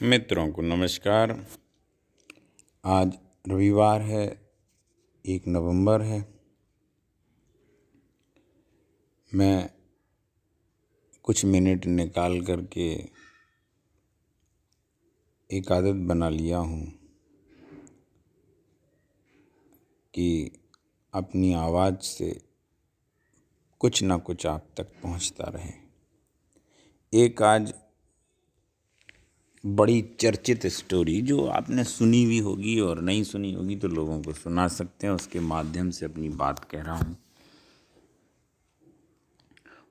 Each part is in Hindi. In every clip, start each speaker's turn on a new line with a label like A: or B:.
A: मित्रों को नमस्कार। आज रविवार है, 1 नवंबर है। मैं कुछ मिनट निकाल करके एक आदत बना लिया हूँ कि अपनी आवाज़ से कुछ ना कुछ आप तक पहुँचता रहे। एक आज बड़ी चर्चित स्टोरी जो आपने सुनी भी होगी और नहीं सुनी होगी तो लोगों को सुना सकते हैं, उसके माध्यम से अपनी बात कह रहा हूँ।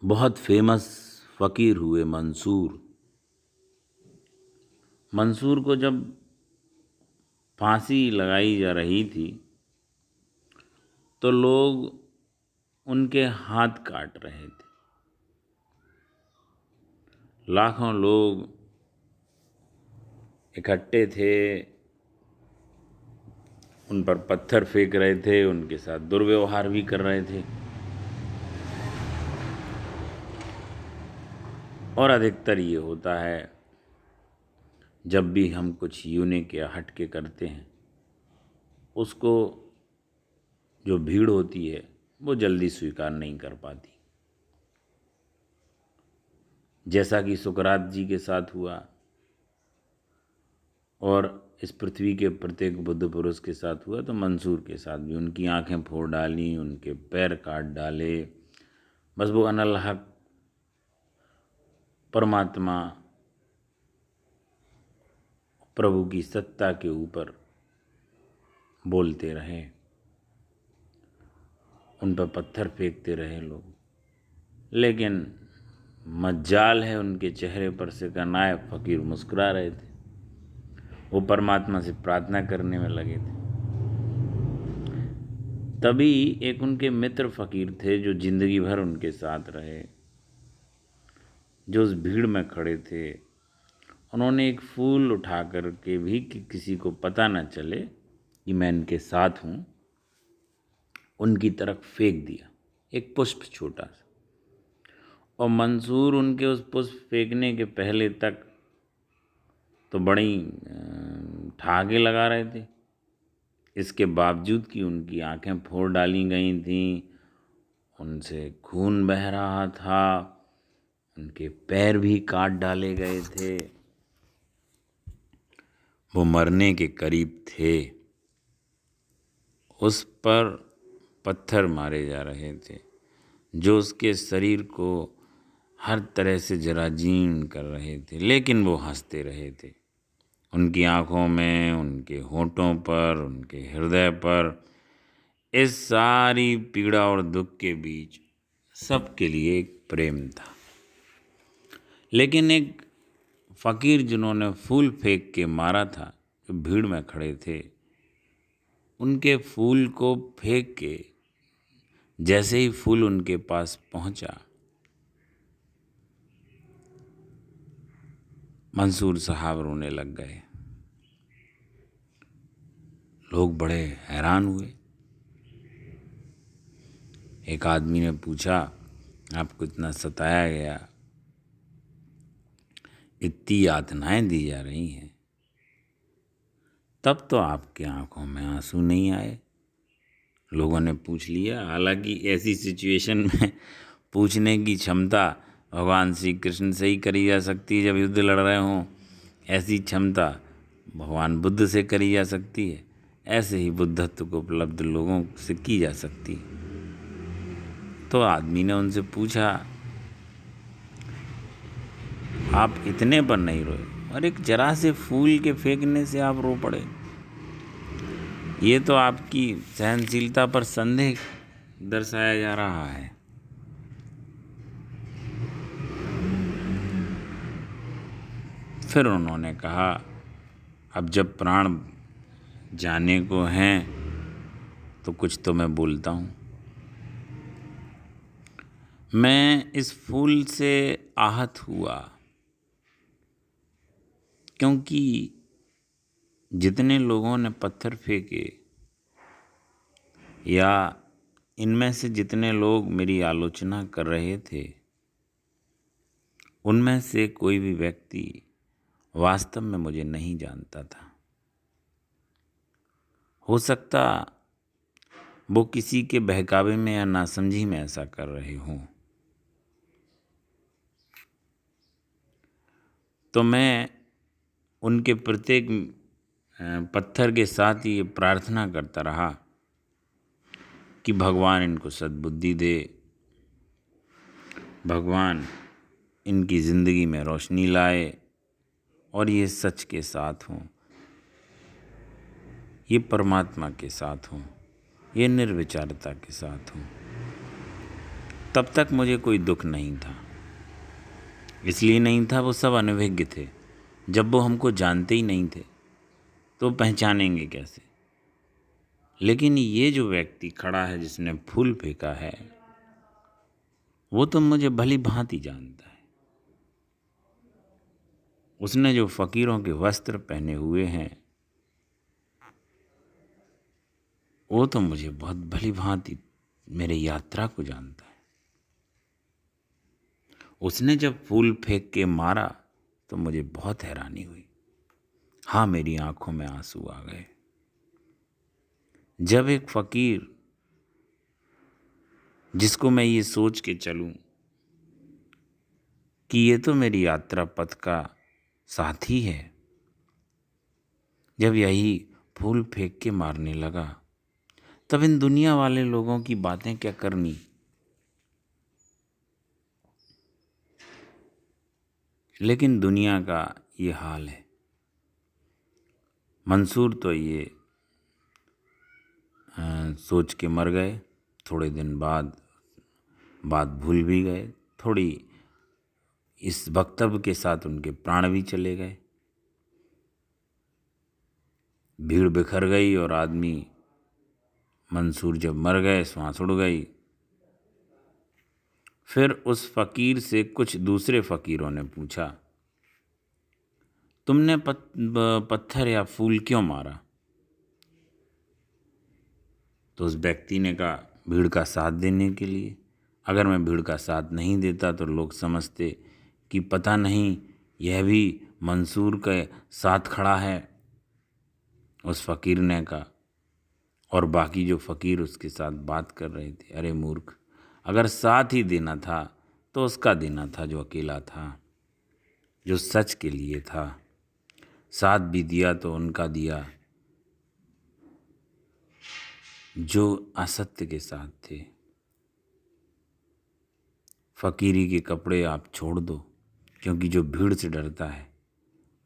A: बहुत फेमस फ़कीर हुए मंसूर। मंसूर को जब फांसी लगाई जा रही थी तो लोग उनके हाथ काट रहे थे। लाखों लोग इकट्ठे थे, उन पर पत्थर फेंक रहे थे, उनके साथ दुर्व्यवहार भी कर रहे थे। और अधिकतर ये होता है जब भी हम कुछ यूनिक या हटके करते हैं, उसको जो भीड़ होती है वो जल्दी स्वीकार नहीं कर पाती। जैसा कि सुकरात जी के साथ हुआ और इस पृथ्वी के प्रत्येक बुद्ध पुरुष के साथ हुआ, तो मंसूर के साथ भी उनकी आंखें फोड़ डाली, उनके पैर काट डाले। बस वो अनल-हक परमात्मा प्रभु की सत्ता के ऊपर बोलते रहे, उन पर पत्थर फेंकते रहे लोग। लेकिन मज्जाल है, उनके चेहरे पर से कनाए फ़कीर मुस्कुरा रहे थे। वो परमात्मा से प्रार्थना करने में लगे थे। तभी एक उनके मित्र फ़कीर थे जो जिंदगी भर उनके साथ रहे, जो उस भीड़ में खड़े थे। उन्होंने एक फूल उठा कर के भी कि किसी को पता न चले कि मैं इनके साथ हूँ, उनकी तरफ फेंक दिया, एक पुष्प छोटा सा। और मंसूर उनके उस पुष्प फेंकने के पहले तक तो बड़ी ठहाके लगा रहे थे। इसके बावजूद कि उनकी आंखें फोड़ डाली गई थीं, उनसे खून बह रहा था, उनके पैर भी काट डाले गए थे, वो मरने के करीब थे। उस पर पत्थर मारे जा रहे थे जो उसके शरीर को हर तरह से जराजीर्ण कर रहे थे, लेकिन वो हंसते रहे थे। उनकी आंखों में, उनके होठों पर, उनके हृदय पर इस सारी पीड़ा और दुख के बीच सबके लिए एक प्रेम था। लेकिन एक फ़कीर जिन्होंने फूल फेंक के मारा था, जो भीड़ में खड़े थे, उनके फूल को फेंक के जैसे ही फूल उनके पास पहुंचा, मंसूर साहब रोने लग गए। लोग बड़े हैरान हुए। एक आदमी ने पूछा, आपको इतना सताया गया, इतनी यातनाएं दी जा रही हैं, तब तो आपके आंखों में आंसू नहीं आए? लोगों ने पूछ लिया। हालांकि ऐसी सिचुएशन में पूछने की क्षमता भगवान श्री कृष्ण से ही करी जा सकती है जब युद्ध लड़ रहे हों। ऐसी क्षमता भगवान बुद्ध से करी जा सकती है। ऐसे ही बुद्धत्व को उपलब्ध लोगों से की जा सकती है। तो आदमी ने उनसे पूछा, आप इतने पर नहीं रोए और एक जरा से फूल के फेंकने से आप रो पड़े? ये तो आपकी सहनशीलता पर संदेह दर्शाया जा रहा है। फिर उन्होंने कहा, अब जब प्राण जाने को हैं तो कुछ तो मैं बोलता हूँ। मैं इस फूल से आहत हुआ क्योंकि जितने लोगों ने पत्थर फेंके या इनमें से जितने लोग मेरी आलोचना कर रहे थे, उनमें से कोई भी व्यक्ति वास्तव में मुझे नहीं जानता था। हो सकता वो किसी के बहकावे में या नासमझी में ऐसा कर रहे हों। तो मैं उनके प्रत्येक पत्थर के साथ ही ये प्रार्थना करता रहा कि भगवान इनको सद्बुद्धि दे, भगवान इनकी ज़िंदगी में रोशनी लाए और ये सच के साथ हों, ये परमात्मा के साथ हों, ये निर्विचारता के साथ हों। तब तक मुझे कोई दुख नहीं था। इसलिए नहीं था, वो सब अनभिज्ञ थे। जब वो हमको जानते ही नहीं थे तो पहचानेंगे कैसे। लेकिन ये जो व्यक्ति खड़ा है जिसने फूल फेंका है, वो तो मुझे भली भांति जानता है। उसने जो फ़कीरों के वस्त्र पहने हुए हैं, वो तो मुझे बहुत भली भांति मेरे यात्रा को जानता है। उसने जब फूल फेंक के मारा तो मुझे बहुत हैरानी हुई। हाँ, मेरी आंखों में आंसू आ गए। जब एक फ़कीर, जिसको मैं ये सोच के चलूं कि ये तो मेरी यात्रा पथ का साथी है, जब यही फूल फेंक के मारने लगा, तब इन दुनिया वाले लोगों की बातें क्या करनी। लेकिन दुनिया का ये हाल है। मंसूर तो ये सोच के मर गए। थोड़े दिन बाद बात भूल भी गए। थोड़ी इस वक्तव्य के साथ उनके प्राण भी चले गए। भीड़ बिखर गई और आदमी, मंसूर जब मर गए, श्वास उड़ गई। फिर उस फ़कीर से कुछ दूसरे फ़कीरों ने पूछा, तुमने पत्थर या फूल क्यों मारा? तो उस व्यक्ति ने कहा, भीड़ का साथ देने के लिए। अगर मैं भीड़ का साथ नहीं देता तो लोग समझते कि पता नहीं यह भी मंसूर के साथ खड़ा है। उस फ़कीर ने कहा। और बाकी जो फ़कीर उसके साथ बात कर रहे थे, अरे मूर्ख, अगर साथ ही देना था तो उसका देना था जो अकेला था, जो सच के लिए था। साथ भी दिया तो उनका दिया जो असत्य के साथ थे। फ़कीरी के कपड़े आप छोड़ दो, क्योंकि जो भीड़ से डरता है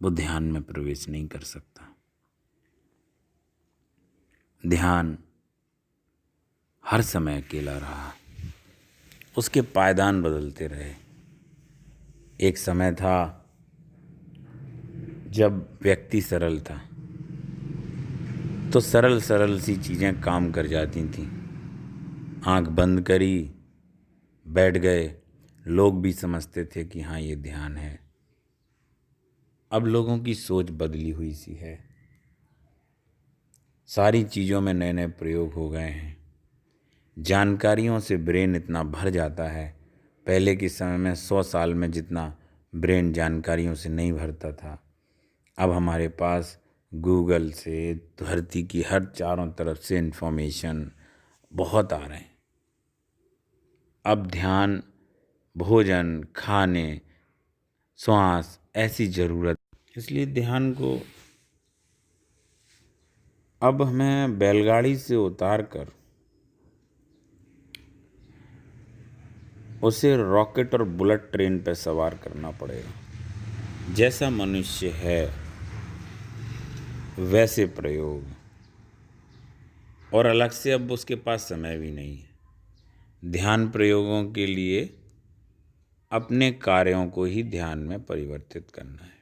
A: वो ध्यान में प्रवेश नहीं कर सकता। ध्यान हर समय अकेला रहा, उसके पायदान बदलते रहे। एक समय था जब व्यक्ति सरल था, तो सरल सरल सी चीज़ें काम कर जाती थीं। आंख बंद करी, बैठ गए, लोग भी समझते थे कि हाँ, ये ध्यान है। अब लोगों की सोच बदली हुई सी है। सारी चीज़ों में नए नए प्रयोग हो गए हैं। जानकारियों से ब्रेन इतना भर जाता है। पहले के समय में 100 साल में जितना ब्रेन जानकारियों से नहीं भरता था, अब हमारे पास गूगल से धरती की हर चारों तरफ से इन्फॉर्मेशन बहुत आ रहे हैं। अब ध्यान भोजन, खाने, श्वास ऐसी ज़रूरत, इसलिए ध्यान को अब हमें बैलगाड़ी से उतार कर उसे रॉकेट और बुलेट ट्रेन पर सवार करना पड़ेगा। जैसा मनुष्य है वैसे प्रयोग, और अलग से अब उसके पास समय भी नहीं है। ध्यान प्रयोगों के लिए अपने कार्यों को ही ध्यान में परिवर्तित करना है।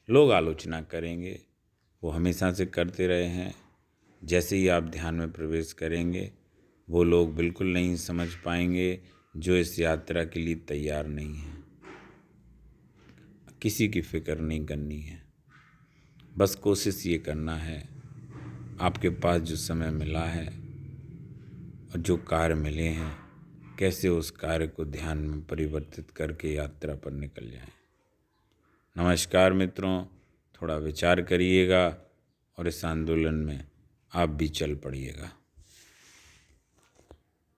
A: लोग आलोचना करेंगे, वो हमेशा से करते रहे हैं। जैसे ही आप ध्यान में प्रवेश करेंगे, वो लोग बिल्कुल नहीं समझ पाएंगे जो इस यात्रा के लिए तैयार नहीं है। किसी की फिक्र नहीं करनी है, बस कोशिश ये करना है, आपके पास जो समय मिला है और जो कार्य मिले हैं, कैसे उस कार्य को ध्यान में परिवर्तित करके यात्रा पर निकल जाएं। नमस्कार मित्रों, थोड़ा विचार करिएगा और इस आंदोलन में आप भी चल पड़िएगा।